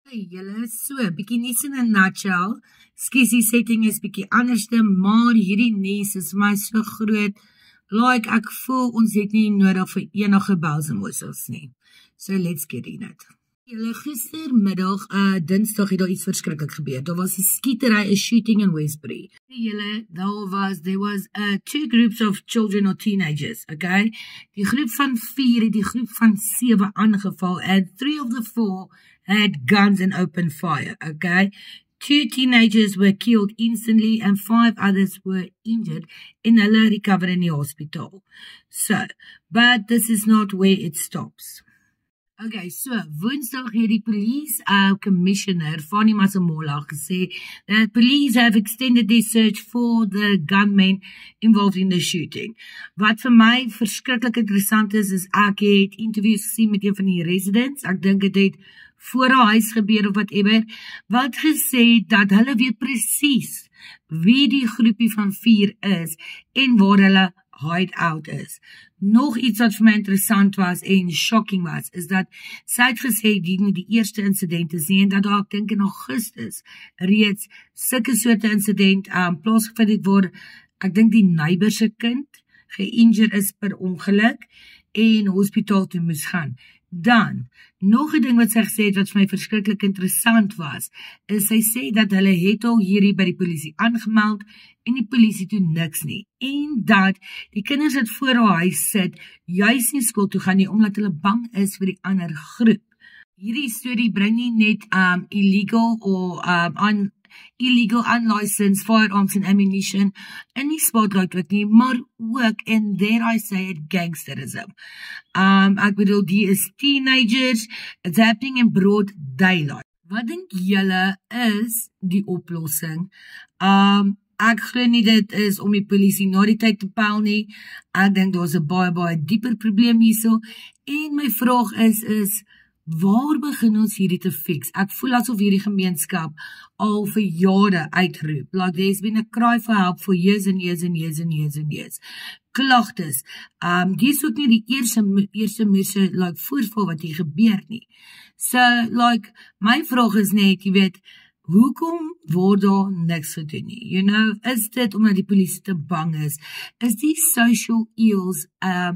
Hey, julle so, bietjie nuus in 'n nutshell. Skus, die setting is bietjie anderste, maar hierdie nuus is vir my so groot. Like, ek voel ons het nie nodig vir enige belsemoesels nie. So, let's get in it. Julle, gistermiddag, Dinsdag het daar iets verskriklik gebeur. Daar was 'n skietery, 'n shooting in Westbury. Julle, there was two groups of children or teenagers, okay? Die groep van 4 het die groep van 7 aangeval, and 3 of the 4 had guns and opened fire, okay? 2 teenagers were killed instantly and 5 others were injured and hulle recovered in the hospital. So, but this is not where it stops. Okay, so Woensdag het die police commissioner, Fani Masemola, gesê that police have extended their search for the gunmen involved in the shooting. Wat vir my verskriklik interessant is ek het interviews gesien met een van die residents, ek dink het voor haar huis gebeur of whatever, wat gesê dat hulle weet presies wie die groepie van 4 is en waar hulle hideout is. Nog iets wat vir my interessant was en shocking was, is dat sy het gesê die nie die eerste incident is nie, en dat daar, ek dink in Augustus, reeds sulke soorte incident plaasgevind het waar, ek dink die neighbor se kind geïnjured is per ongeluk en hospitaal toe moes gaan. Dan, nog 'n ding wat sy gesê het wat vir my verskriklik interessant was, is sy sê dat hulle het al hierdie by die polisie aangemeld en die polisie doen niks nie. En dat die kinders wat voor haar huis sit, juis nie skool toe gaan nie, omdat hulle bang is vir die ander groep. Hierdie storie bring nie net illegal unlicensed firearms and ammunition in die spotlight wat nie, maar ook, and there I say it, gangsterism. Ek bedoel, die is teenagers, it's happening in broad daylight. Wat dink julle is die oplossing? Ek glo nie dit is om die polisie na die tyd te pel nie. Ek dink daar's 'n baie dieper probleem hierso. En my vraag is waar begin ons hierdie te fix? Ek voel asof hierdie gemeenskap al vir jare uitroep. Like there's been a cry for help for years and years and years and years and years. Klagtes. Die is ook nie die eerste mense like voorval wat hier gebeur nie. So, like, my vraag is net, jy weet, hoekom word daar niks gedoen nie? You know, is dit omdat die polisie te bang is? Is die social ills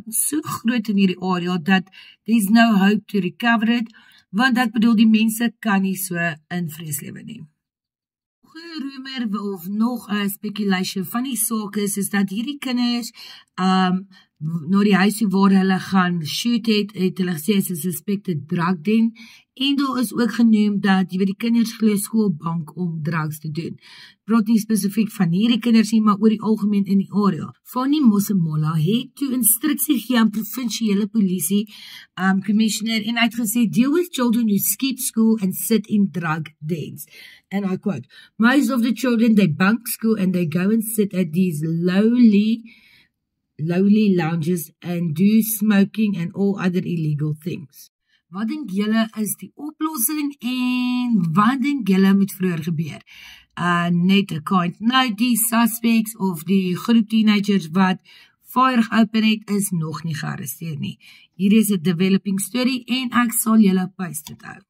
so groot in hierdie area dat there's no hope to recover it? Want ek bedoel, die mense kan nie so in vrees lewe nie. Rumor of nog 'n speculation van die saak is dat hierdie kinders na die huis waar hulle gaan shoot het hulle gesê is 'n suspected drug den, en daar is ook genoem dat jy weet die kinders glo skoolbank om drugs te doen. Praat nie spesifiek van hierdie kinders nie, maar oor die algemeen in die area. Fani Masemola het toe instruksie gegee aan provinsiale polisie commissioner en hy het gesê deal with children who skip school and sit in drug dens. And I quote, most of the children they bunk school and they go and sit at these lowly lounges and do smoking and all other illegal things. Wat dink julle is die oplossing en wat dink julle moet vroeër gebeur? Net 'n kind note, die suspects of die groep teenagers wat fire geopen het is nog nie gearresteer nie. Hier is 'n developing story en ek sal julle posted hou.